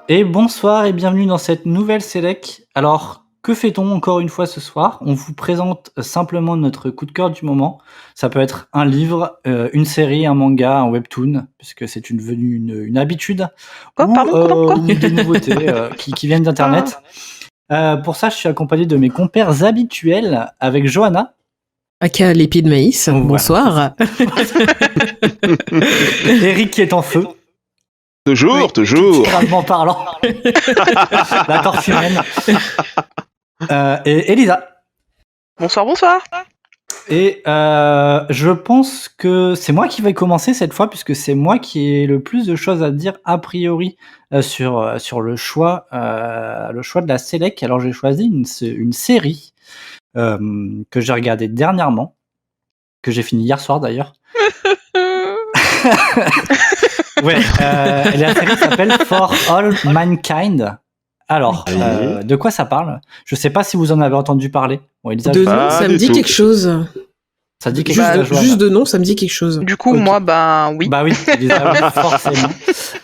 Et bonsoir et bienvenue dans cette nouvelle Sélec. Alors, que fait-on encore une fois ce soir? On vous présente simplement notre coup de cœur du moment. Ça peut être un livre, une série, un manga, un webtoon, puisque c'est devenu une habitude, Quoi? ou Pardon, quoi? des nouveautés qui viennent d'internet. Pour ça, je suis accompagné de mes compères habituels avec Johanna. Aka l'épi de maïs, Voilà. bonsoir. Eric qui est en feu. Toujours. Gravement parlant. La torche humaine. Et Elisa. Bonsoir. Et je pense que c'est moi qui vais commencer cette fois, puisque c'est moi qui ai le plus de choses à dire a priori sur le choix de la Sélec. Alors j'ai choisi une série que j'ai regardée dernièrement, que j'ai fini hier soir d'ailleurs. Ouais, et la série s'appelle For All Mankind. Alors, de quoi ça parle? Je sais pas si vous en avez entendu parler. Bon, Elisa, De nom, ça me dit quelque chose. ça dit quelque chose. Juste de nom, ça me dit quelque chose. Du coup, Ok. moi, oui. Bah oui, Elisa, oui, forcément.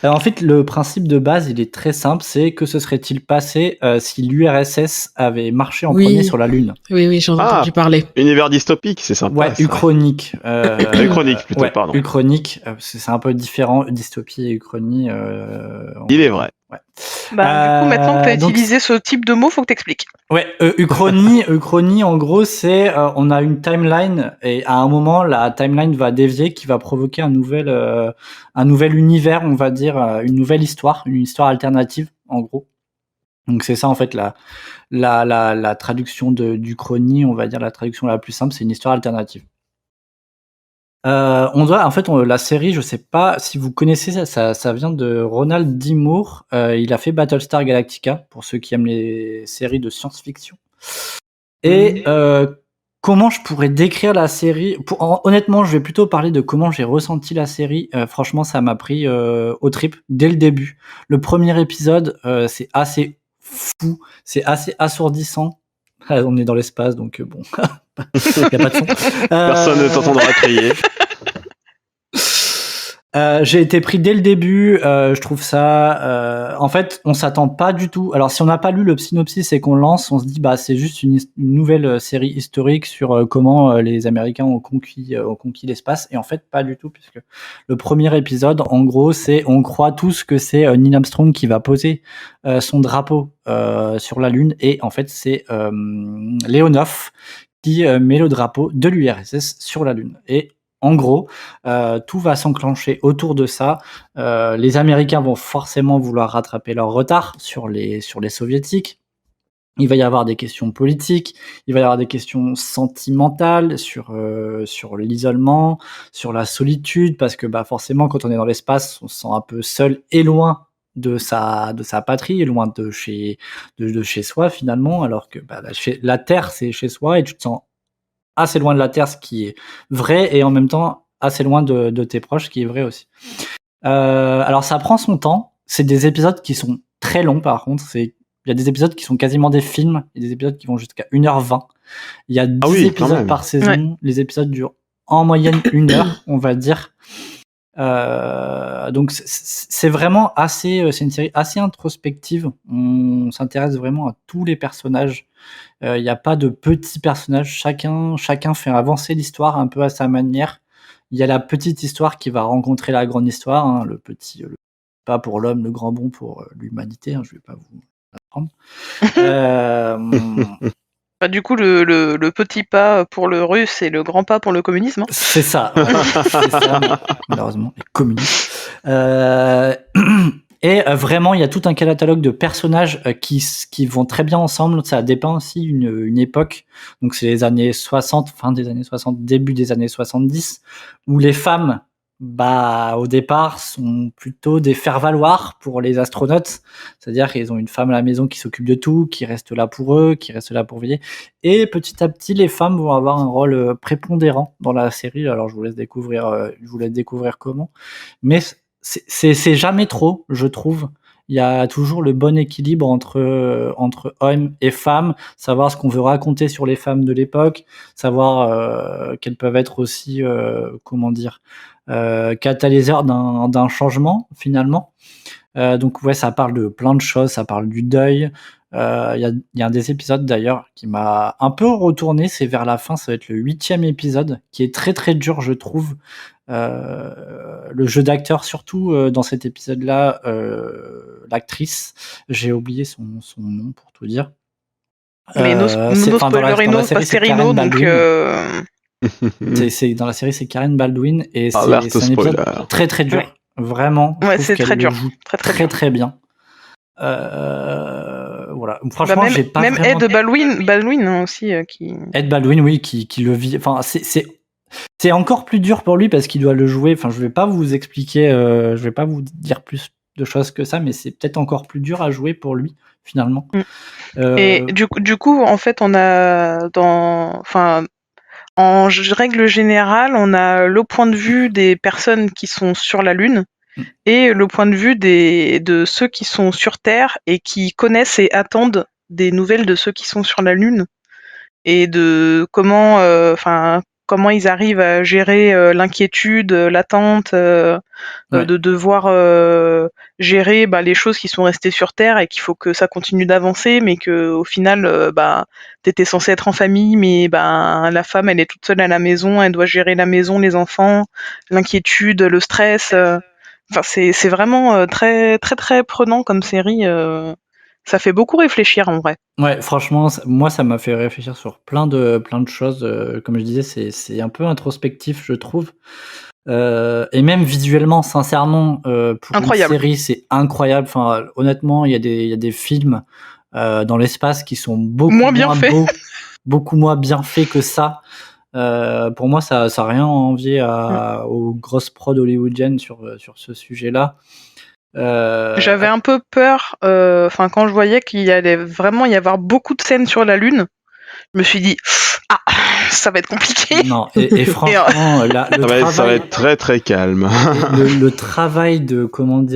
En fait, le principe de base, il est très simple, c'est que se serait-il passé si l'URSS avait marché en Oui. premier sur la Lune? Oui, j'en ai entendu parler. Univers dystopique, c'est sympa. Ouais, ça. Uchronique. Uchronique, plutôt, ouais, pardon. Uchronique, c'est un peu différent, dystopie et uchronie. Il est vrai. Ouais. Du coup, maintenant que t'as donc, utilisé ce type de mot, faut que t'expliques. Ouais, Uchronie, en gros, c'est on a une timeline et à un moment, la timeline va dévier, qui va provoquer un nouvel univers, on va dire, une nouvelle histoire, une histoire alternative, en gros. Donc c'est ça en fait la traduction d'Uchronie, on va dire la traduction la plus simple, c'est une histoire alternative. La série, je sais pas si vous connaissez ça vient de Ronald D. Moore. Il a fait Battlestar Galactica, pour ceux qui aiment les séries de science-fiction. Et comment je pourrais décrire la série? Honnêtement, je vais plutôt parler de comment j'ai ressenti la série. Franchement, ça m'a pris aux tripes dès le début. Le premier épisode, c'est assez fou, c'est assez assourdissant. Ah, on est dans l'espace, donc bon, y a pas de son. Personne ne t'entendra crier. J'ai été pris dès le début. Je trouve ça. En fait, on s'attend pas du tout. Alors, si on n'a pas lu le synopsis et qu'on lance, on se dit bah c'est juste une nouvelle série historique sur comment les Américains ont conquis l'espace. Et en fait, pas du tout, puisque le premier épisode, en gros, c'est on croit tous que c'est Neil Armstrong qui va poser son drapeau sur la Lune, et en fait, c'est Leonov qui met le drapeau de l'URSS sur la Lune. Et en gros, tout va s'enclencher autour de ça. Les Américains vont forcément vouloir rattraper leur retard sur les Soviétiques. Il va y avoir des questions politiques, il va y avoir des questions sentimentales sur l'isolement, sur la solitude, parce que bah forcément quand on est dans l'espace, on se sent un peu seul et loin de sa patrie, et loin de chez soi finalement, alors que bah, la Terre c'est chez soi, et tu te sens assez loin de la Terre, ce qui est vrai, et en même temps assez loin de tes proches, ce qui est vrai aussi. Alors ça prend son temps, c'est des épisodes qui sont très longs par contre, il y a des épisodes qui sont quasiment des films, il y a des épisodes qui vont jusqu'à 1h20. Il y a 10 épisodes par saison, ouais. Les épisodes durent en moyenne 1 heure, on va dire. Donc c'est vraiment assez, c'est une série assez introspective. On s'intéresse vraiment à tous les personnages. Il n'y a pas de petits personnages. Chacun fait avancer l'histoire un peu à sa manière. Il y a la petite histoire qui va rencontrer la grande histoire, hein, le pas pour l'homme, le grand bond pour l'humanité. Hein, je vais pas vous apprendre. Du coup, le petit pas pour le russe et le grand pas pour le communisme. Hein. C'est ça. C'est ça, malheureusement, les communistes. Et vraiment, il y a tout un catalogue de personnages qui vont très bien ensemble. Ça dépeint aussi une époque. Donc, c'est les années 60, fin des années 60, début des années 70, où les femmes, bah, au départ, sont plutôt des faire-valoir pour les astronautes. C'est-à-dire qu'ils ont une femme à la maison qui s'occupe de tout, qui reste là pour eux, qui reste là pour veiller. Et petit à petit, les femmes vont avoir un rôle prépondérant dans la série. Alors, je vous laisse découvrir comment. Mais c'est jamais trop, je trouve. Il y a toujours le bon équilibre entre hommes et femmes, savoir ce qu'on veut raconter sur les femmes de l'époque, savoir qu'elles peuvent être aussi, catalyseurs d'un changement finalement. Donc ouais, ça parle de plein de choses, ça parle du deuil. Il y a un des épisodes d'ailleurs qui m'a un peu retourné, c'est vers la fin, ça va être le 8e épisode, qui est très très dur, je trouve. Le jeu d'acteur, surtout dans cet épisode-là, l'actrice, j'ai oublié son nom pour tout dire. Mais no spoilerino, pas Serino, donc. C'est dans la série, c'est Karen Baldwin et c'est Alerte un épisode spoiler. très très dur, vraiment. Ouais, c'est très dur, très bien. Voilà. Franchement, même, j'ai pas même vraiment... Ed Baldwin aussi qui. Ed Baldwin, oui, qui le vit. Enfin, c'est encore plus dur pour lui parce qu'il doit le jouer. Enfin, je vais pas vous expliquer, je vais pas vous dire plus de choses que ça, mais c'est peut-être encore plus dur à jouer pour lui finalement. Et du coup, en fait, on a en règle générale, on a le point de vue des personnes qui sont sur la Lune et le point de vue de ceux qui sont sur Terre et qui connaissent et attendent des nouvelles de ceux qui sont sur la Lune et de comment ils arrivent à gérer l'inquiétude, l'attente, de devoir gérer les choses qui sont restées sur Terre et qu'il faut que ça continue d'avancer, mais que au final, t'étais censé être en famille, mais la femme elle est toute seule à la maison, elle doit gérer la maison, les enfants, l'inquiétude, le stress. Enfin, c'est vraiment très très très prenant comme série. Ça fait beaucoup réfléchir en vrai. Ouais, franchement, moi ça m'a fait réfléchir sur plein de choses. Comme je disais, c'est un peu introspectif, je trouve. Et même visuellement, sincèrement, pour incroyable. une série, c'est incroyable. Enfin, honnêtement, il y a des films dans l'espace qui sont beaucoup moins beaux, beaucoup moins bien faits que ça. Pour moi, ça a rien à envier aux grosses prods hollywoodiennes sur ce sujet-là. J'avais un peu peur, quand je voyais qu'il allait vraiment y avoir beaucoup de scènes sur la Lune, je me suis dit ça va être compliqué. Non, et franchement, ça va être très très calme. le travail de comment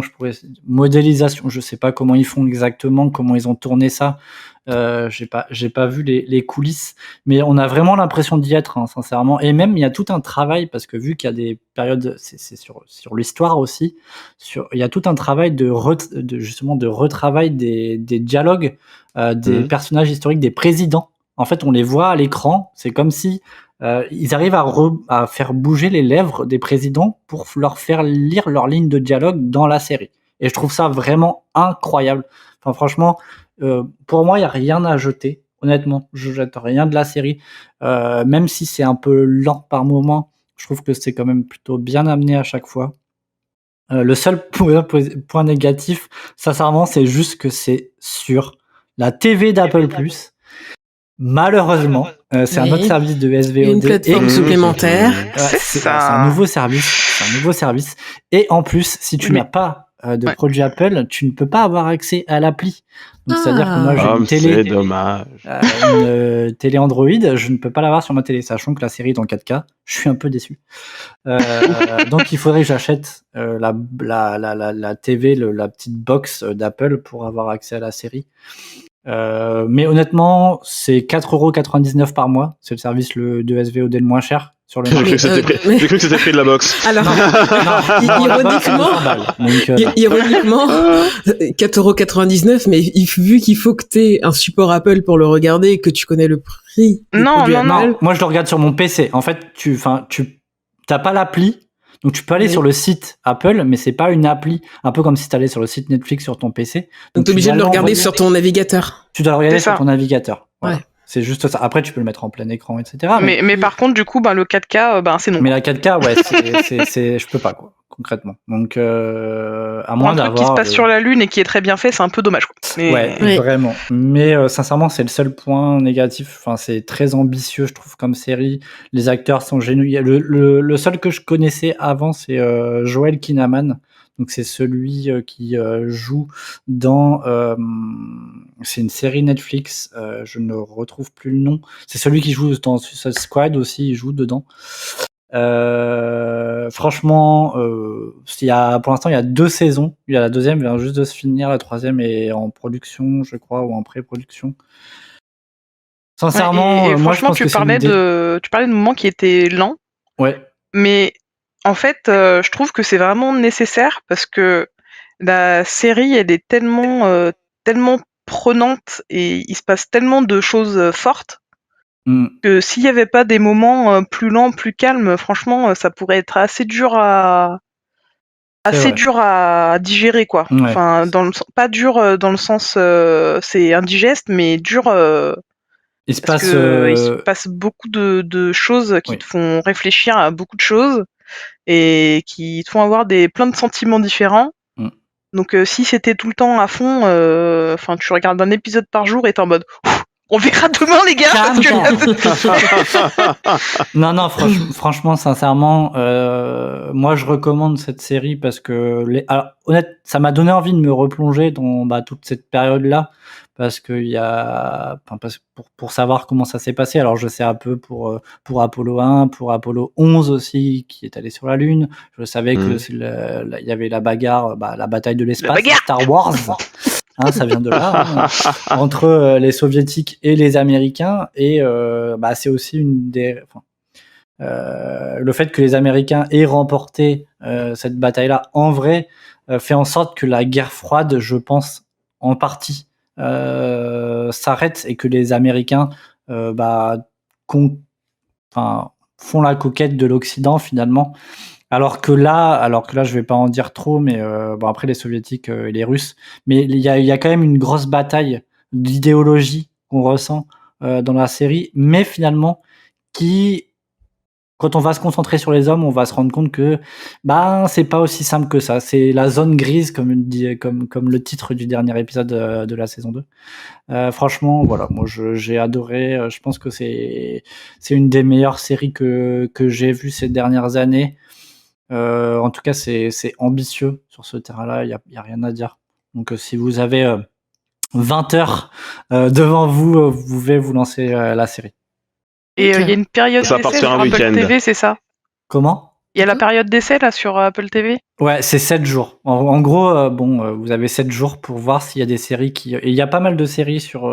je pourrais modélisation, je sais pas comment ils font exactement, comment ils ont tourné ça. J'ai pas vu les coulisses, mais on a vraiment l'impression d'y être, hein, sincèrement. Et même il y a tout un travail parce que vu qu'il y a des périodes, c'est sur l'histoire aussi. Il y a tout un travail de retravail des dialogues, des personnages historiques, des présidents. En fait, on les voit à l'écran. C'est comme si ils arrivent à faire bouger les lèvres des présidents pour leur faire lire leurs lignes de dialogue dans la série. Et je trouve ça vraiment incroyable. Enfin, franchement, pour moi, il n'y a rien à jeter. Honnêtement, je jette rien de la série. Même si c'est un peu lent par moment, je trouve que c'est quand même plutôt bien amené à chaque fois. Le seul point négatif, sincèrement, c'est juste que c'est sur la TV d'Apple+. Malheureusement, c'est un autre service de SVOD. Une plateforme supplémentaire. C'est un nouveau service. Et en plus, si tu n'as pas de produit Apple, tu ne peux pas avoir accès à l'appli. Donc, c'est-à-dire que moi, j'ai une télé. C'est dommage. Une télé Android, je ne peux pas l'avoir sur ma télé, sachant que la série est en 4K. Je suis un peu déçu. Donc, il faudrait que j'achète la TV, la petite box d'Apple pour avoir accès à la série. Mais honnêtement, c'est 4,99€ par mois. C'est le service de SVOD le moins cher sur le marché. J'ai cru que c'était pris de la box. Alors, ironiquement, 4,99€, mais vu qu'il faut que tu aies un support Apple pour le regarder et que tu connais le prix. Non. Moi, je le regarde sur mon PC. En fait, tu t'as pas l'appli. Donc tu peux aller sur le site Apple, mais c'est pas une appli, un peu comme si tu allais sur le site Netflix sur ton PC. Donc tu es obligé de le regarder sur ton navigateur. Tu dois le regarder sur ton navigateur. Voilà. Ouais. C'est juste ça. Après, tu peux le mettre en plein écran, etc. Mais par contre, du coup, le 4K, c'est non. Mais la 4K, ouais, je peux pas, quoi, concrètement. Donc, à moins d'avoir... Un truc qui se passe sur la Lune et qui est très bien fait, c'est un peu dommage, quoi. Ouais, vraiment. Mais sincèrement, c'est le seul point négatif. Enfin, c'est très ambitieux, je trouve, comme série. Les acteurs sont géniaux. Le seul que je connaissais avant, c'est Joel Kinnaman. Donc, c'est celui qui joue dans... c'est une série Netflix. Je ne retrouve plus le nom. C'est celui qui joue dans Suicide Squad aussi. Il joue dedans. Franchement, pour l'instant, il y a 2 saisons. Il y a la deuxième vient juste de se finir. La troisième est en production, je crois, ou en pré-production. Sincèrement, et moi, franchement, je pense tu parlais de moments qui étaient lents. Ouais. Mais En fait, je trouve que c'est vraiment nécessaire parce que la série, elle est tellement prenante et il se passe tellement de choses fortes que s'il y avait pas des moments plus lents, plus calmes, franchement, ça pourrait être assez dur à digérer, quoi. Ouais. Enfin, pas dur dans le sens c'est indigeste, mais dur Il se parce passe. que il se passe beaucoup de choses qui Oui. te font réfléchir à beaucoup de choses et qui te font avoir plein de sentiments différents. Donc si c'était tout le temps à fond, enfin tu regardes un épisode par jour et t'es en mode on verra demain les gars parce que Non, franchement, sincèrement, moi je recommande cette série parce que alors, honnêtement, ça m'a donné envie de me replonger dans toute cette période-là parce que pour savoir comment ça s'est passé. Alors je sais un peu pour Apollo 1, pour Apollo 11 aussi qui est allé sur la Lune. Je savais que il y avait la bagarre, la bataille de l'espace, Star Wars. Ça vient de là, entre les soviétiques et les américains, et c'est aussi le fait que les Américains aient remporté cette bataille-là en vrai fait en sorte que la guerre froide, je pense, en partie s'arrête et que les Américains font la conquête de l'Occident finalement. Alors que là, je vais pas en dire trop, mais après les soviétiques et les Russes, mais il y a quand même une grosse bataille d'idéologie qu'on ressent dans la série, mais finalement quand on va se concentrer sur les hommes, on va se rendre compte que c'est pas aussi simple que ça. C'est la zone grise, comme le titre du dernier épisode de la saison 2. Franchement, voilà, moi j'ai adoré. Je pense que c'est une des meilleures séries que j'ai vues ces dernières années. En tout cas, c'est ambitieux sur ce terrain-là, il y a rien à dire. Donc si vous avez 20 heures devant vous, vous pouvez vous lancer la série. Et il y a une période Ça part d'essai sur sur un Apple week-end. TV, c'est ça? Comment? Il y a la période d'essai là sur Apple TV? Ouais, c'est 7 jours. En gros, vous avez 7 jours pour voir s'il y a des séries et il y a pas mal de séries sur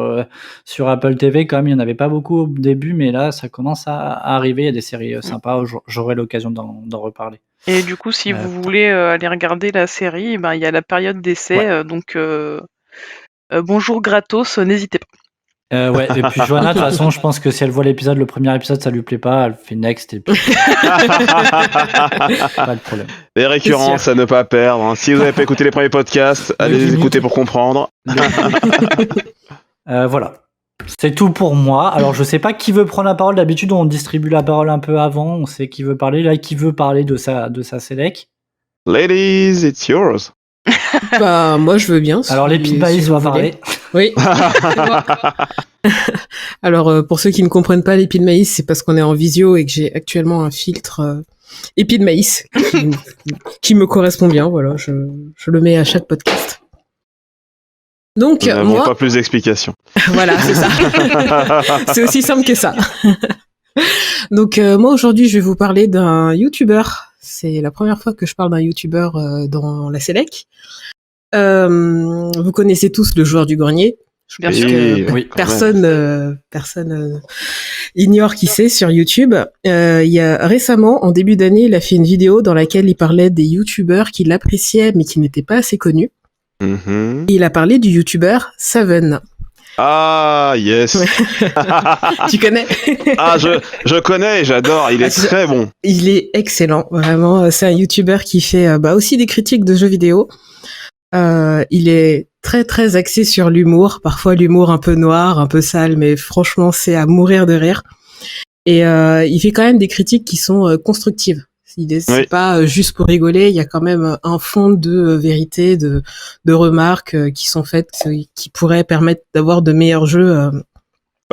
Apple TV quand même. Il y en avait pas beaucoup au début, mais là, ça commence à arriver. Il y a des séries sympas. J'aurai l'occasion d'en reparler. Et du coup, si vous voulez aller regarder la série, il y a la période d'essai, donc bonjour gratos, n'hésitez pas. Ouais, et puis Johanna, de toute façon, je pense que si elle voit le premier épisode, ça lui plaît pas, elle fait next et puis pas de problème. Les récurrences à ne pas perdre. Hein. Si vous n'avez pas écouté les premiers podcasts, allez les écouter pour comprendre. Voilà. C'est tout pour moi. Alors, je sais pas qui veut prendre la parole. D'habitude, on distribue la parole un peu avant. On sait qui veut parler. Là, qui veut parler de sa Select? Ladies, it's yours. Moi, je veux bien. Alors, les Pete Maïs va parler. Oui. Alors, pour ceux qui ne comprennent pas l'épi de maïs, c'est parce qu'on est en visio et que j'ai actuellement un filtre épi de maïs qui me correspond bien. Voilà, je le mets à chaque podcast. Donc, Nous n'avons pas plus d'explications. Voilà, c'est ça. C'est aussi simple que ça. Donc, moi, aujourd'hui, je vais vous parler d'un YouTuber. C'est la première fois que je parle d'un YouTuber dans la Select. Vous connaissez tous le joueur du grenier. Bien sûr. Oui, Personne ignore qui c'est sur YouTube. Il y a récemment, en début d'année, il a fait une vidéo dans laquelle il parlait des YouTubers qu'il appréciait mais qui n'étaient pas assez connus. Mm-hmm. Et il a parlé du YouTuber Seven. Ah, yes. Tu connais? Ah, je connais et j'adore. Il est très bon. Il est excellent, vraiment. C'est un YouTuber qui fait aussi des critiques de jeux vidéo. Il est très très axé sur l'humour, parfois l'humour un peu noir, un peu sale, mais franchement c'est à mourir de rire. Et il fait quand même des critiques qui sont constructives. C'est pas juste pour rigoler, il y a quand même un fond de vérité, de remarques qui sont faites, qui pourraient permettre d'avoir de meilleurs jeux.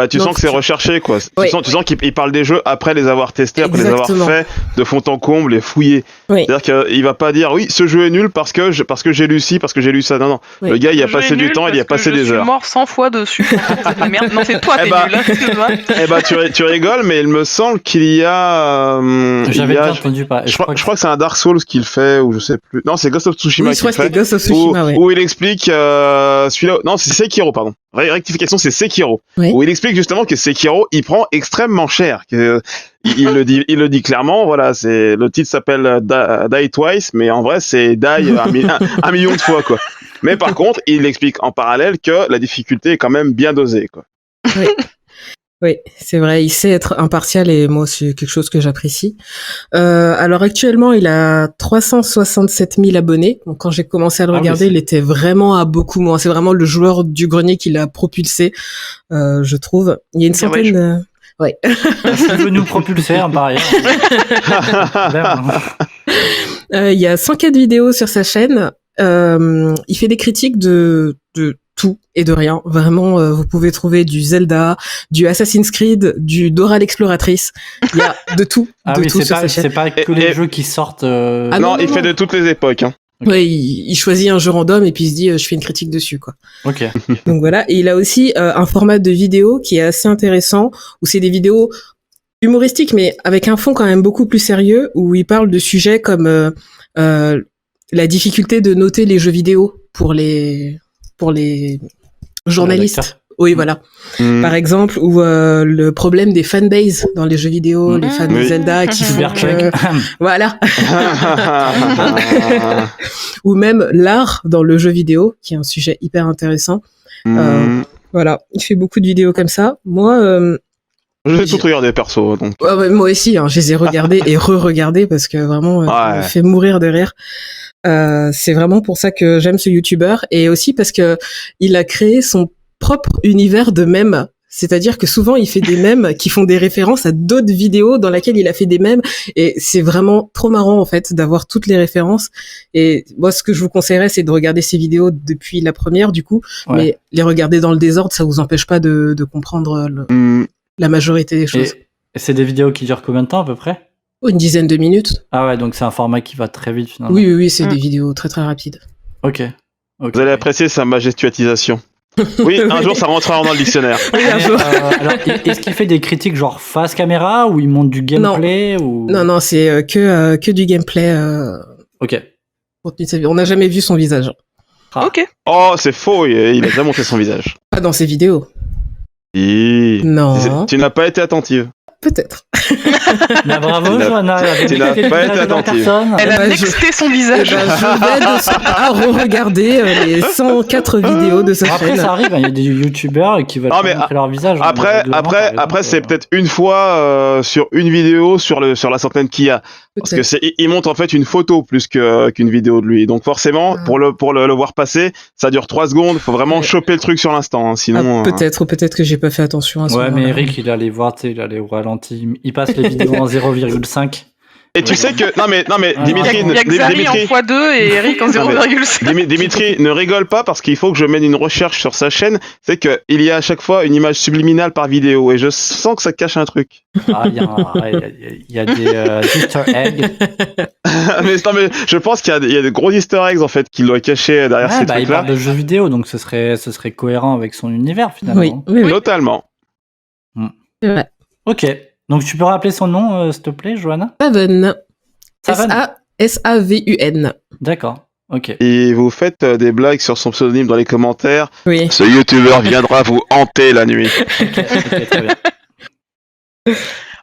Tu sens que c'est recherché, quoi. Oui. Tu sens qu'il parle des jeux après les avoir testés, après Exactement. les avoir faits de fond en comble et fouillés. Oui. C'est-à-dire qu'il va pas dire oui, ce jeu est nul parce que j'ai lu ci, parce que j'ai lu ça. Non. Oui. Le gars, il a passé du temps, il y a passé des heures. Je suis mort 100 fois dessus. C'est de la merde. Non, c'est toi, t'es nul. Hein, excuse-moi. Tu rigoles, mais il me semble qu'il y a. J'avais bien entendu pas. Je crois que c'est un Dark Souls qu'il fait, ou je sais plus. Non, c'est Ghost of Tsushima qu'il fait. Ghost of Tsushima, où il explique celui-là. Non, c'est Sekiro, pardon. Rectification, c'est Sekiro. Oui. Où il explique justement que Sekiro, il prend extrêmement cher. Il le dit clairement. Voilà, le titre s'appelle Die Twice, mais en vrai, c'est Die un million de fois, quoi. Mais par contre, il explique en parallèle que la difficulté est quand même bien dosée, quoi. Oui. Oui, c'est vrai, il sait être impartial et moi, c'est quelque chose que j'apprécie. Alors actuellement, il a 367 000 abonnés. Donc quand j'ai commencé à le regarder, il était vraiment à beaucoup moins. C'est vraiment le joueur du grenier qui l'a propulsé, je trouve. Il y a une centaine... Ouais. S'il veut nous propulser, hein, par ailleurs. Il y a 104 vidéos sur sa chaîne. Il fait des critiques de tout et de rien. Vraiment, vous pouvez trouver du Zelda, du Assassin's Creed, du Dora l'exploratrice. Il y a de tout. C'est pas que les jeux qui sortent. Non, il fait de toutes les époques. Hein. Okay. Ouais, il choisit un jeu random et puis il se dit je fais une critique dessus, quoi. Ok. Donc voilà. Et il a aussi un format de vidéo qui est assez intéressant, où c'est des vidéos humoristiques mais avec un fond quand même beaucoup plus sérieux, où il parle de sujets comme la difficulté de noter les jeux vidéo pour les journalistes. Oui, voilà. Par exemple, ou le problème des fanbases dans les jeux vidéo, les fans de Zelda qui font voilà. Ou même l'art dans le jeu vidéo, qui est un sujet hyper intéressant. Voilà, il fait beaucoup de vidéos comme ça. Moi, j'ai tout regardé perso, donc. Ouais, moi aussi, hein, je les ai regardés et re-regardés parce que vraiment, ça me fait mourir de rire. C'est vraiment pour ça que j'aime ce YouTuber, et aussi parce que il a créé son propre univers de mèmes. C'est-à-dire que souvent il fait des mèmes qui font des références à d'autres vidéos dans lesquelles il a fait des mèmes, et c'est vraiment trop marrant en fait d'avoir toutes les références. Et moi, ce que je vous conseillerais, c'est de regarder ces vidéos depuis la première, du coup, mais les regarder dans le désordre, ça vous empêche pas de comprendre la majorité des choses. Et c'est des vidéos qui durent combien de temps à peu près? Une dizaine de minutes. Ah ouais, donc c'est un format qui va très vite finalement. Oui, c'est des vidéos très très rapides. Ok. Vous allez apprécier sa majestuatisation. Oui, un jour ça rentrera dans le dictionnaire. Alors, est-ce qu'il fait des critiques genre face caméra, ou il montre du gameplay ou... Non, c'est que du gameplay. Ok. On n'a jamais vu son visage. Ah. Ok. Oh, c'est faux, il a déjà montré son visage. Pas dans ses vidéos. Non. Tu n'as pas été attentive. Peut-être. Mais bravo, Johanna. Tu n'as pas été attentive. Elle a nexté son visage. Je vais regarder les 104 vidéos de sa chaîne. Après, ça arrive, il y a des youtubeurs qui veulent montrer leur visage. Après, c'est peut-être une fois sur une vidéo sur la centaine qu'il y a. Parce que il montre en fait une photo plus qu'une vidéo de lui. Donc forcément, pour le voir passer, ça dure 3 secondes. Faut vraiment choper le truc sur l'instant. Hein, sinon. Peut-être que j'ai pas fait attention à ça. Ouais, mais Eric, il allait voir, il allait au ralenti. Il passe les vidéos en 0,5. Et tu sais que non mais Dimitri, il y a Xari en x2 et Eric en 0,5. Dimitri, ne rigole pas, parce qu'il faut que je mène une recherche sur sa chaîne. C'est que il y a à chaque fois une image subliminale par vidéo, et je sens que ça cache un truc. Ah, il y a des Easter eggs. mais je pense qu'il y a des gros Easter eggs en fait qu'il doit cacher derrière ces trucs-là. Il parle de jeux vidéo, donc ce serait cohérent avec son univers finalement. Oui. Totalement. C'est vrai. Ok. Donc tu peux rappeler son nom, s'il te plaît, Johanna? Savun. Savun. D'accord. Ok. Et vous faites des blagues sur son pseudonyme dans les commentaires. Oui. Ce youtubeur viendra vous hanter la nuit. Ok, très bien.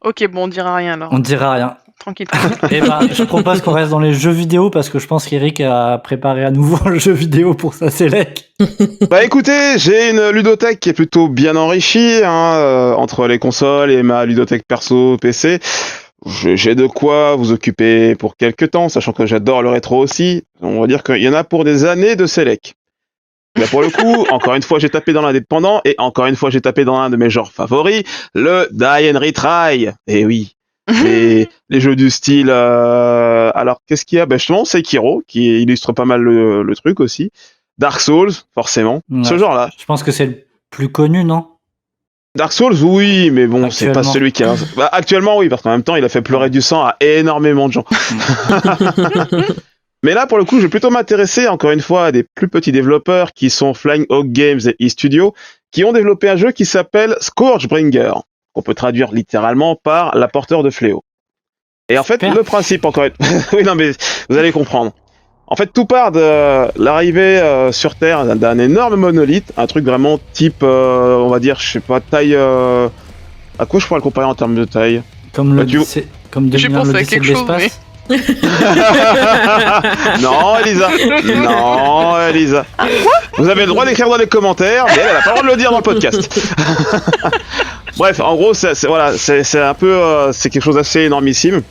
Ok, bon, on dira rien alors. On dira rien. Tranquille. Et je propose qu'on reste dans les jeux vidéo, parce que je pense qu'Eric a préparé à nouveau un jeu vidéo pour sa sélec. Bah écoutez, j'ai une ludothèque qui est plutôt bien enrichie, entre les consoles et ma ludothèque perso PC. J'ai de quoi vous occuper pour quelques temps, sachant que j'adore le rétro aussi. On va dire qu'il y en a pour des années de sélec. Là pour le coup, encore une fois j'ai tapé dans l'indépendant, et encore une fois j'ai tapé dans un de mes genres favoris, le Die and Retry. Et oui. Les jeux du style alors qu'est-ce qu'il y a? Justement Sekiro qui illustre pas mal le truc aussi, Dark Souls forcément, ce genre là. Je pense que c'est le plus connu, non? Dark Souls, oui, mais bon, c'est pas celui qui a... actuellement oui, parce qu'en même temps il a fait pleurer du sang à énormément de gens. Mais là pour le coup je vais plutôt m'intéresser encore une fois à des plus petits développeurs qui sont Flying Hawk Games et eStudio, qui ont développé un jeu qui s'appelle Scourgebringer. On peut traduire littéralement par l'apporteur de fléau. Et en fait, le principe, encore une... oui, non, mais vous allez comprendre. En fait, tout part de l'arrivée sur Terre d'un énorme monolithe, un truc vraiment type, on va dire, je sais pas, taille. À quoi je pourrais le comparer en termes de taille? Comme Bah, comme J'ai 2001 pensé à l'Odyssée de quelque chose, l'espace. Non, Elisa. Non, Elisa. Vous avez le droit d'écrire dans les commentaires, mais elle a pas le droit de le dire dans le podcast. Bref, en gros, c'est un peu, c'est quelque chose d'assez énormissime.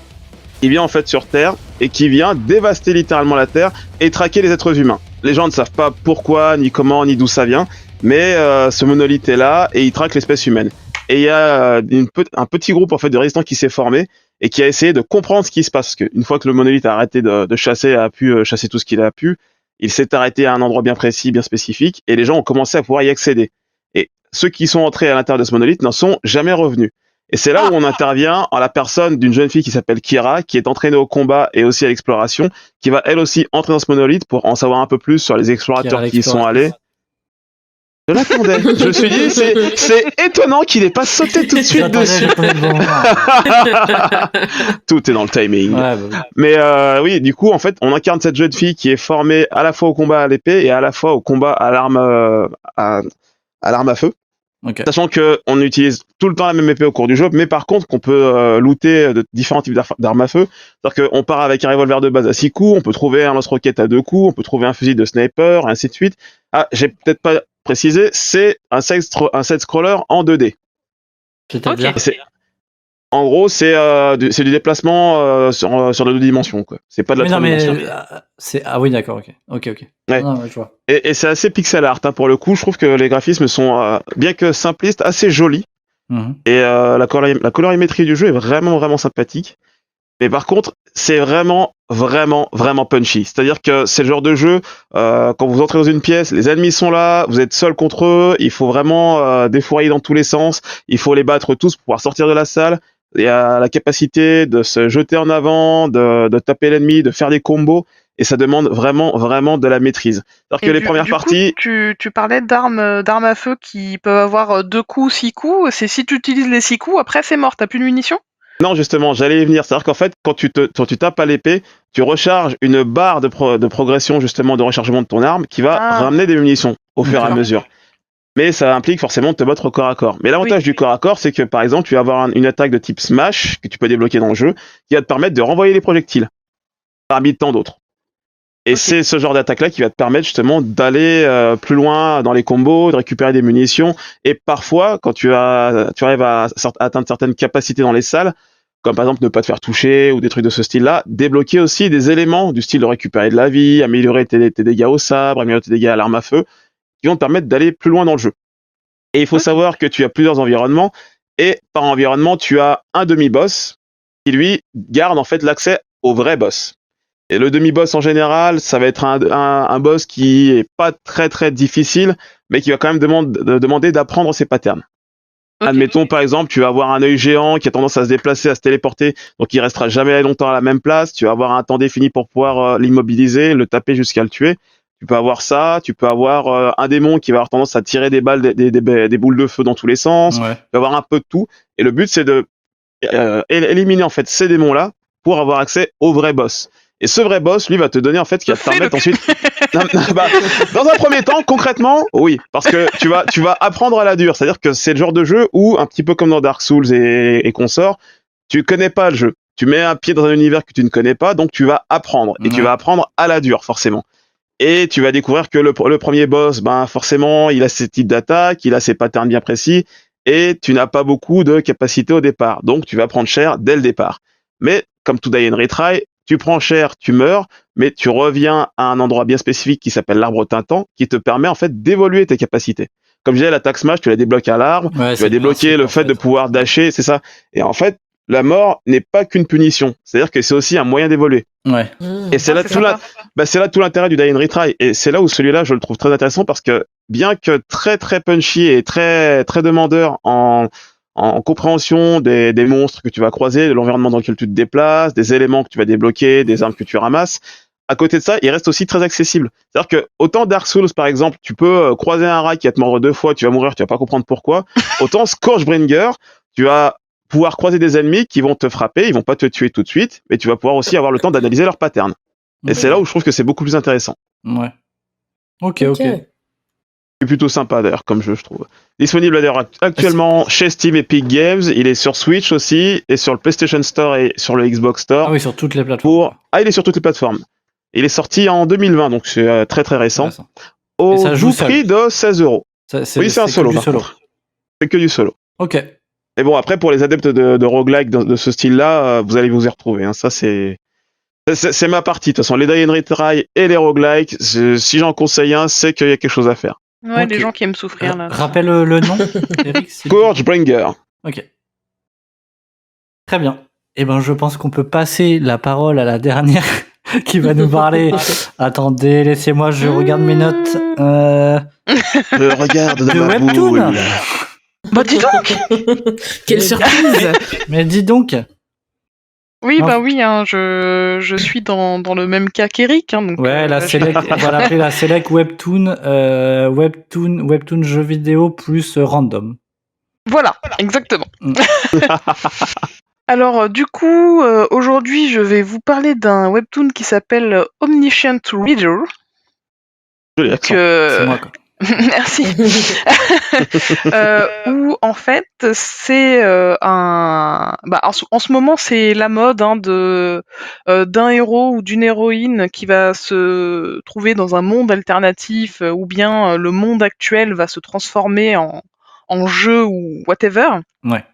Qui vient en fait sur Terre et qui vient dévaster littéralement la Terre et traquer les êtres humains. Les gens ne savent pas pourquoi, ni comment, ni d'où ça vient, mais ce monolithe est là et il traque l'espèce humaine. Et il y a un petit groupe en fait de résistants qui s'est formé et qui a essayé de comprendre ce qui se passe. Parce qu'une fois que le monolithe a arrêté de chasser, a pu chasser tout ce qu'il a pu, il s'est arrêté à un endroit bien précis, bien spécifique, et les gens ont commencé à pouvoir y accéder. Et ceux qui sont entrés à l'intérieur de ce monolithe n'en sont jamais revenus. Et c'est là où on intervient en la personne d'une jeune fille qui s'appelle Kira, qui est entraînée au combat et aussi à l'exploration, qui va elle aussi entrer dans ce monolithe pour en savoir un peu plus sur les explorateurs qui y sont allés. Je l'attendais. Je me suis dit, c'est étonnant qu'il n'ait pas sauté tout de suite dessus. Tout est dans le timing. Ouais, bah, Mais oui, du coup, en fait, on incarne cette jeune fille qui est formée à la fois au combat à l'épée et à la fois au combat à l'arme à l'arme à feu. ok. Sachant que on utilise tout le temps la même épée au cours du jeu, mais par contre qu'on peut looter de différents types d'armes à feu. C'est-à-dire qu'on part avec un revolver de base à 6 coups, on peut trouver un lance-roquette à 2 coups, on peut trouver un fusil de sniper, et ainsi de suite. Ah, j'ai peut-être pas précisé, c'est un side-scroller en 2D. C'est-à-dire. Ok. En gros, c'est du déplacement sur les 2 dimensions, quoi. C'est pas de la Mais non, 3 mais dimensions. ah oui, d'accord, ok. Ouais. Non, ouais, je vois. Et c'est assez pixel art, hein, pour le coup. Je trouve que les graphismes sont, bien que simplistes, assez jolis. Mhm. Et la colorimétrie du jeu est vraiment, vraiment sympathique. Mais par contre, c'est vraiment, vraiment, vraiment punchy. C'est-à-dire que c'est le genre de jeu, quand vous entrez dans une pièce, les ennemis sont là, vous êtes seul contre eux, il faut vraiment défourailler dans tous les sens, il faut les battre tous pour pouvoir sortir de la salle. Il y a la capacité de se jeter en avant, de taper l'ennemi, de faire des combos, et ça demande vraiment, vraiment de la maîtrise. C'est-à-dire que les premières parties... Tu parlais d'armes à feu qui peuvent avoir 2 coups, 6 coups. C'est si tu utilises les 6 coups, après c'est mort, t'as plus de munitions? Non, justement, j'allais y venir. C'est-à-dire qu'en fait, quand tu tapes à l'épée, tu recharges une barre de progression, justement, de rechargement de ton arme, qui va ramener des munitions au fur et à D'accord. mesure. Mais ça implique forcément de te battre au corps à corps. Mais l'avantage du corps à corps, c'est que, par exemple, tu vas avoir une attaque de type smash, que tu peux débloquer dans le jeu, qui va te permettre de renvoyer les projectiles, parmi tant d'autres. Et c'est ce genre d'attaque-là qui va te permettre justement d'aller plus loin dans les combos, de récupérer des munitions. Et parfois, quand tu arrives à atteindre certaines capacités dans les salles, comme par exemple ne pas te faire toucher ou des trucs de ce style-là, débloquer aussi des éléments du style de récupérer de la vie, améliorer tes dégâts au sabre, améliorer tes dégâts à l'arme à feu, qui vont te permettre d'aller plus loin dans le jeu. Et il faut savoir que tu as plusieurs environnements, et par environnement, tu as un demi-boss qui, lui, garde en fait l'accès au vrai boss. Et le demi-boss en général, ça va être un boss qui est pas très très difficile, mais qui va quand même demander d'apprendre ses patterns. Ok. Admettons par exemple, tu vas avoir un œil géant qui a tendance à se déplacer, à se téléporter, donc il restera jamais longtemps à la même place. Tu vas avoir un temps défini pour pouvoir l'immobiliser, le taper jusqu'à le tuer. Tu peux avoir ça, tu peux avoir un démon qui va avoir tendance à tirer des balles, des boules de feu dans tous les sens. Ouais. Tu peux avoir un peu de tout. Et le but c'est de éliminer en fait ces démons-là pour avoir accès au vrai boss. Et ce vrai boss, lui, va te donner en fait ce qui va te permettre ensuite. Dans un premier temps, concrètement, oui, parce que tu vas apprendre à la dure. C'est-à-dire que c'est le genre de jeu où, un petit peu comme dans Dark Souls et consorts, tu connais pas le jeu. Tu mets un pied dans un univers que tu ne connais pas, donc tu vas apprendre. Et tu vas apprendre à la dure, forcément. Et tu vas découvrir que le premier boss, ben forcément, il a ses types d'attaques, il a ses patterns bien précis, et tu n'as pas beaucoup de capacité au départ. Donc tu vas prendre cher dès le départ. Mais comme tout Die and Retry, tu prends cher, tu meurs, mais tu reviens à un endroit bien spécifique qui s'appelle l'arbre tintant, qui te permet en fait d'évoluer tes capacités. Comme je disais, l'attaque smash, tu la débloques à l'arbre, tu vas débloquer le fait de pouvoir dasher, c'est ça. Et en fait, la mort n'est pas qu'une punition. C'est-à-dire que c'est aussi un moyen d'évoluer. Ouais. Et c'est là tout l'intérêt du Die and Retry. Et c'est là où celui-là, je le trouve très intéressant parce que bien que très très punchy et très très demandeur en compréhension des monstres que tu vas croiser, de l'environnement dans lequel tu te déplaces, des éléments que tu vas débloquer, des armes que tu ramasses, à côté de ça, il reste aussi très accessible. C'est-à-dire que autant Dark Souls, par exemple, tu peux croiser un rat qui va te mordre 2 fois, tu vas mourir, tu vas pas comprendre pourquoi. Autant Scourgebringer, tu vas pouvoir croiser des ennemis qui vont te frapper, ils vont pas te tuer tout de suite, mais tu vas pouvoir aussi avoir le temps d'analyser leurs patterns. Et c'est là où je trouve que c'est beaucoup plus intéressant. Ouais. Ok. C'est plutôt sympa d'ailleurs comme jeu, je trouve. Disponible d'ailleurs actuellement chez Steam Epic Games, il est sur Switch aussi, et sur le PlayStation Store et sur le Xbox Store. Ah oui, sur toutes les plateformes. Il est sur toutes les plateformes. Il est sorti en 2020, donc c'est très très récent. Au ça joue doux prix de 16 €. Oui, c'est un solo par contre. C'est que du solo. Ok. Et bon, après, pour les adeptes de roguelike de ce style-là, vous allez vous y retrouver. Hein. Ça, c'est ma partie. De toute façon, les Die and Retry et les roguelikes, si j'en conseille un, c'est qu'il y a quelque chose à faire. Ouais, les gens qui aiment souffrir, là. Rappelle le nom, Eric. Scourgebringer. Ok. Très bien. Eh ben, je pense qu'on peut passer la parole à la dernière qui va nous parler. Attendez, laissez-moi, je regarde mes notes. Je regarde de ma Webtoon. boule. Bah dis donc. Quelle surprise. Mais dis donc. Oui, bah oui, hein, je suis dans le même cas qu'Eric. Hein, donc, ouais, la Select, on va l'appeler la Select Webtoon, Webtoon jeu vidéo plus random. Voilà, exactement. Alors, du coup, aujourd'hui, je vais vous parler d'un webtoon qui s'appelle Omniscient Reader. C'est moi, quoi. Merci. Où en fait c'est un. Bah, en ce moment c'est la mode hein, d'un héros ou d'une héroïne qui va se trouver dans un monde alternatif ou bien le monde actuel va se transformer en jeu ou whatever. Ouais.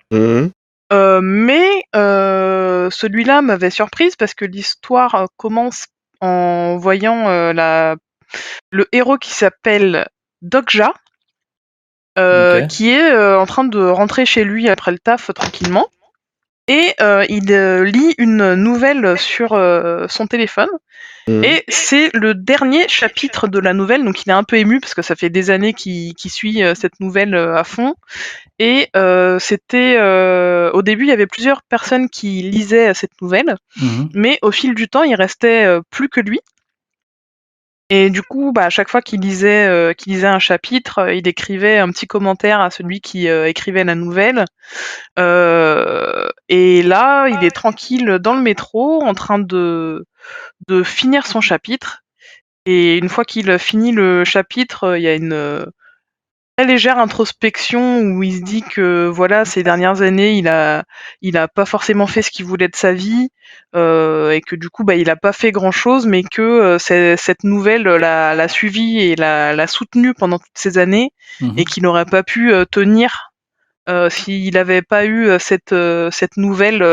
Mais celui-là m'avait surprise parce que l'histoire commence en voyant le héros qui s'appelle Dokja, qui est en train de rentrer chez lui après le taf tranquillement. Et il lit une nouvelle sur son téléphone. Et c'est le dernier chapitre de la nouvelle, donc il est un peu ému parce que ça fait des années qu'il suit cette nouvelle à fond. Et c'était au début il y avait plusieurs personnes qui lisaient cette nouvelle, mais au fil du temps il restait plus que lui. Et du coup, bah, à chaque fois qu'il lisait un chapitre, il écrivait un petit commentaire à celui qui écrivait la nouvelle. Et là, il est tranquille dans le métro, en train de finir son chapitre. Et une fois qu'il finit le chapitre, il y a une très légère introspection où il se dit que voilà, ces dernières années, il a pas forcément fait ce qu'il voulait de sa vie et que du coup, bah, il a pas fait grand chose, mais que cette nouvelle l'a suivi et l'a soutenu pendant toutes ces années et qu'il n'aurait pas pu tenir s'il n'avait pas eu cette nouvelle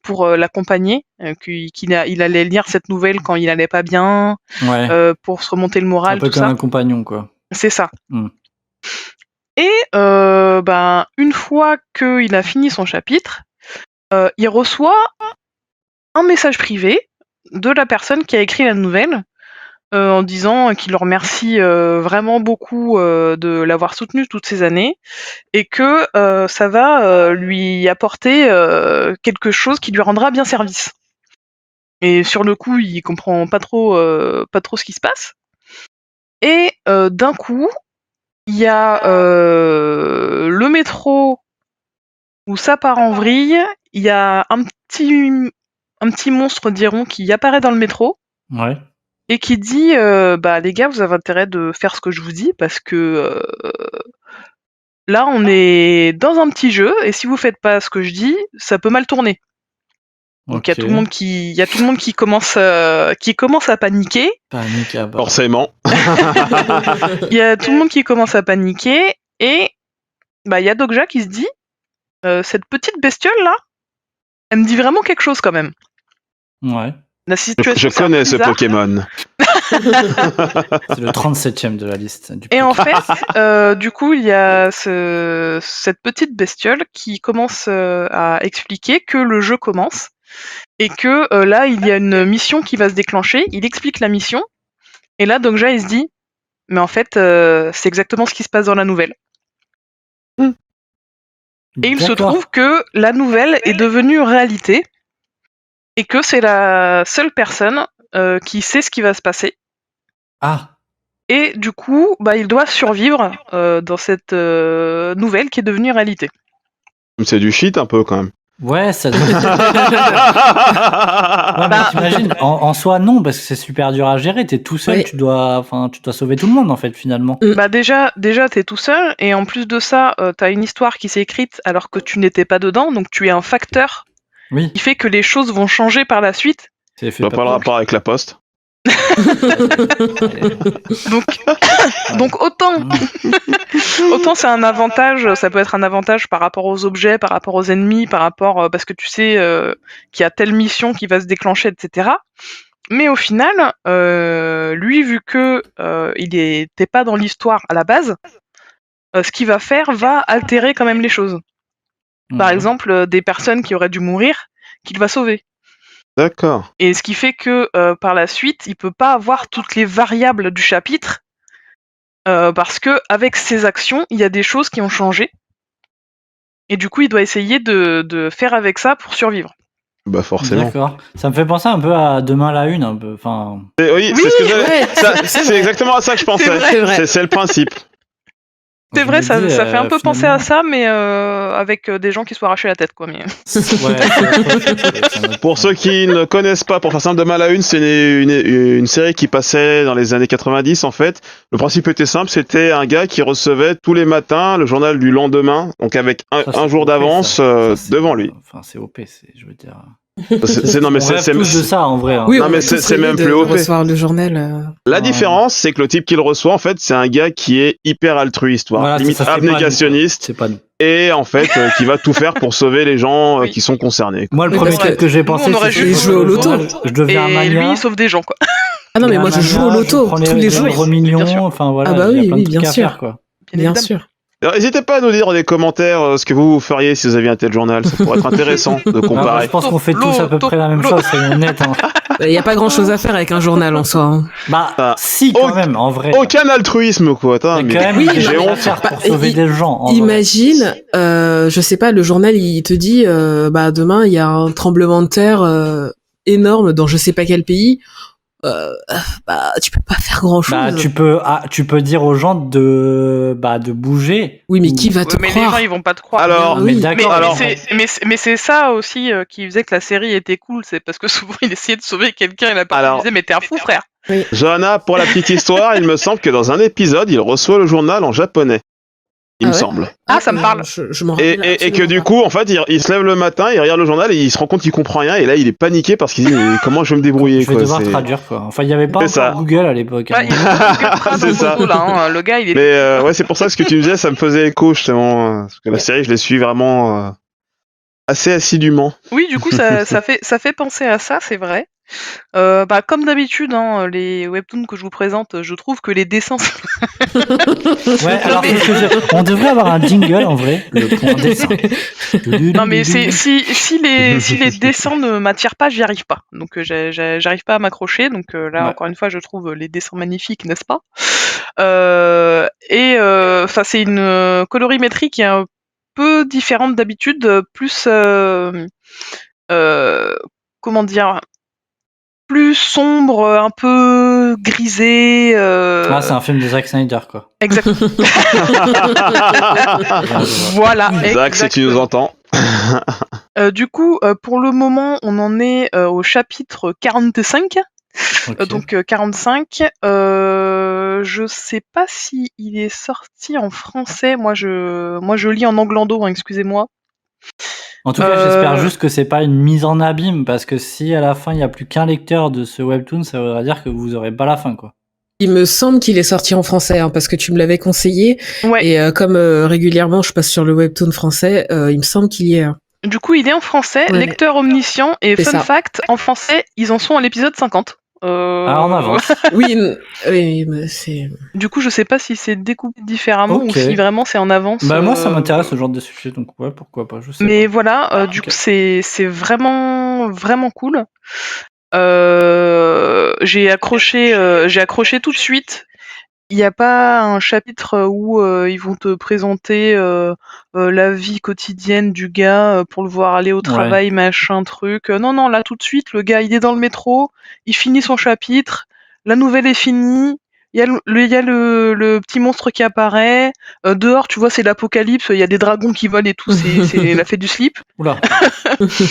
pour l'accompagner, qu'il allait lire cette nouvelle quand il allait pas bien, pour se remonter le moral, un peu tout comme ça. un compagnon, quoi. C'est ça. Et ben, une fois qu'il a fini son chapitre, il reçoit un message privé de la personne qui a écrit la nouvelle en disant qu'il le remercie vraiment beaucoup de l'avoir soutenu toutes ces années et que ça va lui apporter quelque chose qui lui rendra bien service. Et sur le coup, il comprend pas trop ce qui se passe. Et d'un coup, il y a le métro où ça part en vrille. Il y a un petit monstre, diront, qui apparaît dans le métro. Ouais. Et qui dit bah les gars, vous avez intérêt de faire ce que je vous dis parce que là on est dans un petit jeu et si vous faites pas ce que je dis, ça peut mal tourner. Donc il y a tout le monde qui commence à paniquer. Panique à bord. Forcément. Il y a tout le monde qui commence à paniquer et bah il y a Dokja qui se dit cette petite bestiole là, elle me dit vraiment quelque chose quand même. Ouais. La situation, je connais ce Pokémon. C'est le 37e de la liste. Et en fait, du coup, il y a cette petite bestiole qui commence à expliquer que le jeu commence et que là, il y a une mission qui va se déclencher. Il explique la mission et là, Dokja, il se dit mais en fait, c'est exactement ce qui se passe dans la nouvelle. Et il se trouve que la nouvelle est devenue réalité et que c'est la seule personne qui sait ce qui va se passer. Ah. Et du coup, bah, il doit survivre dans cette nouvelle qui est devenue réalité. C'est du shit un peu quand même. Ouais, ça doit. Ouais, mais t'imagines, en soi, non, parce que c'est super dur à gérer. T'es tout seul, Oui. tu dois sauver tout le monde, en fait, finalement. Bah déjà t'es tout seul, et en plus de ça, t'as une histoire qui s'est écrite alors que tu n'étais pas dedans, donc tu es un facteur Oui, qui fait que les choses vont changer par la suite. c'est Je vois pas le rapport avec la poste. Donc, donc autant c'est un avantage, ça peut être un avantage par rapport aux objets, par rapport aux ennemis, par rapport parce que tu sais qu'il y a telle mission qui va se déclencher, etc. Mais au final, lui, vu que il était pas dans l'histoire à la base, ce qu'il va faire va altérer quand même les choses. Par exemple, des personnes qui auraient dû mourir, qu'il va sauver. D'accord. Et ce qui fait que par la suite, il peut pas avoir toutes les variables du chapitre parce que avec ses actions, il y a des choses qui ont changé. Et du coup, il doit essayer de faire avec ça pour survivre. Bah forcément. D'accord. Ça me fait penser un peu à Demain à la Une, un peu. Enfin, Oui, c'est ce que j'avais. Ouais, C'est exactement à ça que je pensais. C'est vrai. C'est le principe. C'est je vrai, me ça dis, fait un peu penser finalement- à ça, mais avec des gens qui se sont arrachés la tête, quoi. Mais... Ouais, c'est un autre Pour point. ceux qui ne connaissent pas, pour faire simple, Demain à la Une, c'est une série qui passait dans les années 90 en fait. Le principe était simple, c'était un gars qui recevait tous les matins le journal du lendemain, donc avec Ça, un c'est jour OP, d'avance ça, c'est- devant lui. Enfin, c'est OP, je veux dire. Non mais On rêve c'est tous de ça, en vrai. hein. Oui, Non, on mais a c'est- tous c'est rêvé même de plus OP. recevoir le journal. La Ouais. différence, c'est que le type qui le reçoit, en fait, c'est un gars qui est hyper altruiste, voire Voilà, limite ça fait pas nous, quoi. abnégationniste, C'est pas nous. et en fait, qui va tout faire pour sauver les gens Oui. qui sont concernés. Moi, le Oui, premier parce truc que que j'ai nous, pensé, on aurait c'est juste que joué au le loto. journal, je deviens un Et mania. lui, il sauve des gens, quoi. Ah non, mais Je moi deviens je un joue au mania, loto je prends tous les jours. gros Bien millions, sûr. enfin voilà, Ah bah il y a oui, plein oui, de bien trucs à sûr. faire, quoi. Bien évidemment. sûr. Alors, n'hésitez pas à nous dire dans les commentaires ce que vous feriez si vous aviez un tel journal, ça pourrait être intéressant de Alors, comparer. je pense qu'on fait tous à peu près la même chose, soyons honnêtes. hein. Il n'y a pas grand chose à faire avec un journal en soi. hein. Bah, Ah. si, quand Aucun- même, en vrai. Aucun altruisme, quoi. Attends, Il y mais a quand même Oui, des non, choses mais- à faire pour bah, sauver des gens. en vrai. Imagine, je sais pas, le journal il te dit, bah demain il y a un tremblement de terre énorme dans je sais pas quel pays. Bah tu peux pas faire grand chose. Bah, tu peux dire aux gens de bouger. Oui, mais qui va te Ouais, mais les croire gens, ils vont pas te croire. Alors, Ah Mais oui. Mais, d'accord. alors- mais c'est ça aussi qui faisait que la série était cool, c'est parce que souvent il essayait de sauver quelqu'un et la personne Alors- disait mais t'es un fou, frère. Johanna, pour la petite histoire, il me semble que dans un épisode, il reçoit le journal en japonais. Il Ah me ouais semble. Ah, ça me parle. Je m'en Et, rappelle et que absolument du pas. coup, en fait, il se lève le matin, il regarde le journal et il se rend compte qu'il comprend rien. Et là, il est paniqué parce qu'il dit mais comment je vais me débrouiller, Je vais quoi. devoir c'est- traduire, quoi. Enfin, il n'y avait pas C'est encore ça. Google à l'époque. Ouais, hein. il est C'est ça. là, hein. Le gars, il est. Mais ouais, c'est pour ça que ce que tu me disais, ça me faisait écho justement, parce que la série, je l'ai suivie vraiment assez assidûment. Oui, du coup, ça fait penser à ça, c'est vrai. Bah, comme d'habitude, hein, les webtoons que je vous présente, je trouve que les dessins. Ouais, alors mais- c'est ce que on devrait avoir un jingle en vrai, le point dessin. Non, mais si les dessins ne m'attirent pas, j'y arrive pas. Donc j'arrive pas à m'accrocher. Donc là, Ouais. encore une fois, je trouve les dessins magnifiques, n'est-ce pas? Enfin, c'est une colorimétrie qui est un peu différente d'habitude, plus comment dire, plus sombre, un peu grisé. Ah, c'est un film de Zack Snyder, quoi. Exactement. Je vois. Voilà. Zach, si tu nous entends. Du coup, pour le moment, on en est au chapitre 45. Ok. Donc 45. Je sais pas si il est sorti en français. Moi, je lis en anglando, hein, excusez-moi. En tout cas, j'espère juste que c'est pas une mise en abîme, parce que si à la fin il y a plus qu'un lecteur de ce webtoon, ça voudrait dire que vous aurez pas la fin, quoi. Il me semble qu'il est sorti en français, hein, parce que tu me l'avais conseillé. Ouais. Et comme régulièrement je passe sur le webtoon français, il me semble qu'il y est. Du coup, il est en français, Ouais. lecteur omniscient, et C'est fun ça. fact, en français, ils en sont à l'épisode 50. Ah, en avance. Oui, oui, mais c'est. Du coup, je sais pas si c'est découpé différemment Ok. ou si vraiment c'est en avance. Bah, moi, ça m'intéresse ce genre de sujet, donc ouais, pourquoi pas, je sais Mais pas. voilà, du Ok. coup, c'est vraiment vraiment cool. J'ai accroché tout de suite. Il n'y a pas un chapitre où ils vont te présenter la vie quotidienne du gars pour le voir aller au travail, machin, truc. Non, là tout de suite, le gars il est dans le métro, il finit son chapitre, la nouvelle est finie, Il y a le petit monstre qui apparaît. Dehors, tu vois, c'est l'apocalypse. Il y a des dragons qui volent et tout. C'est la fête du slip. Oula.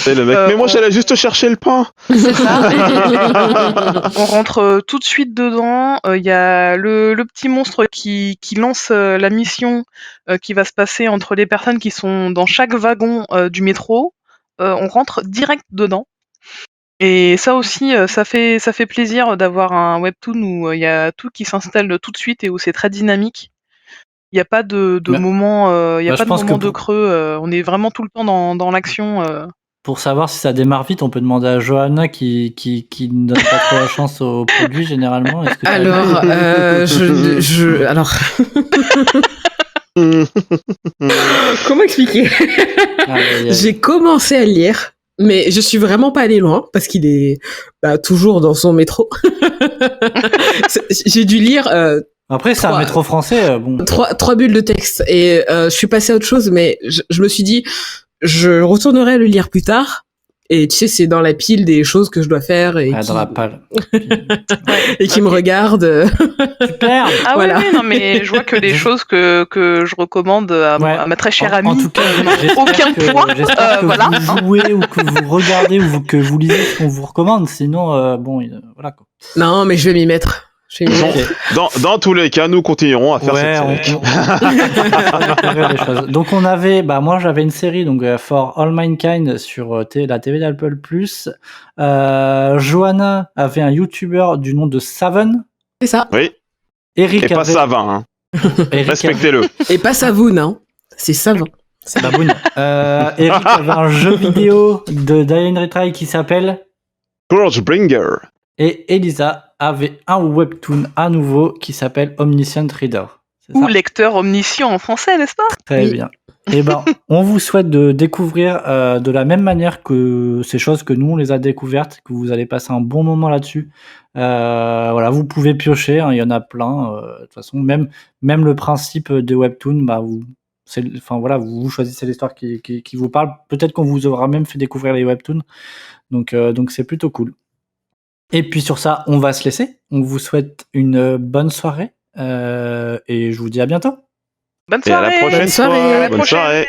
Et le mec, mais moi j'allais juste chercher le pain. C'est ça. On rentre tout de suite dedans. Il y a le petit monstre qui lance la mission qui va se passer entre les personnes qui sont dans chaque wagon du métro. On rentre direct dedans. Et ça aussi, ça fait plaisir d'avoir un webtoon où il y a tout qui s'installe tout de suite et où c'est très dynamique. Il n'y a pas de Bah, moment, il y a bah, pas je de pense moment que de pour- creux. On est vraiment tout le temps dans l'action. Pour savoir si ça démarre vite, on peut demander à Johanna qui ne donne pas trop la chance au produit généralement. Est-ce que t'as vu Alors, alors, comment expliquer? Aïe, aïe, aïe. J'ai commencé à le lire, mais je suis vraiment pas allé loin parce qu'il est toujours dans son métro. J'ai dû lire Après, c'est un Trois- métro français. Bon, trois bulles de texte et je suis passée à autre chose, mais je me suis dit je retournerai le lire plus tard. Et tu sais, c'est dans la pile des choses que je dois faire et dans la palle. qui me regardent. Super. Ah Voilà. oui, non, mais je vois que les choses que je recommande à Ouais. ma très chère En amie. tout cas, j'espère aucun que, point, j'espère que voilà, vous jouez ou que vous regardez ou que vous lisez ce qu'on vous recommande. Sinon, voilà quoi. Non, mais je vais m'y mettre. Je vais m'y Ok. mettre. Dans tous les cas, nous continuerons à faire Ouais, cette série. on va découvrir des choses. Donc on avait, moi j'avais une série donc For All Mankind sur la TV d'Apple+. Johanna avait un YouTuber du nom de Saven. C'est ça. Oui, Eric et pas avait, Savin, hein. Eric Respectez-le. Et pas Savoun, hein. C'est savant. Baboune. Eric avait un jeu vidéo de Diane Retry qui s'appelle, Bringer. et Elisa avait un webtoon à nouveau qui s'appelle Omniscient Reader. C'est ou ça? lecteur omniscient en français, n'est-ce pas? Très Oui. bien. Eh ben, on vous souhaite de découvrir de la même manière que ces choses que nous on les a découvertes, que vous allez passer un bon moment là-dessus. Voilà, vous pouvez piocher, hein, il y en a plein. De toute façon, même le principe de webtoon, vous choisissez l'histoire qui vous parle. Peut-être qu'on vous aura même fait découvrir les webtoons. Donc c'est plutôt cool. Et puis sur ça, on va se laisser. On vous souhaite une bonne soirée et je vous dis à bientôt. Bonne Et à la soirée. prochaine Bonne soirée. fois. À la Bonne prochaine. soirée.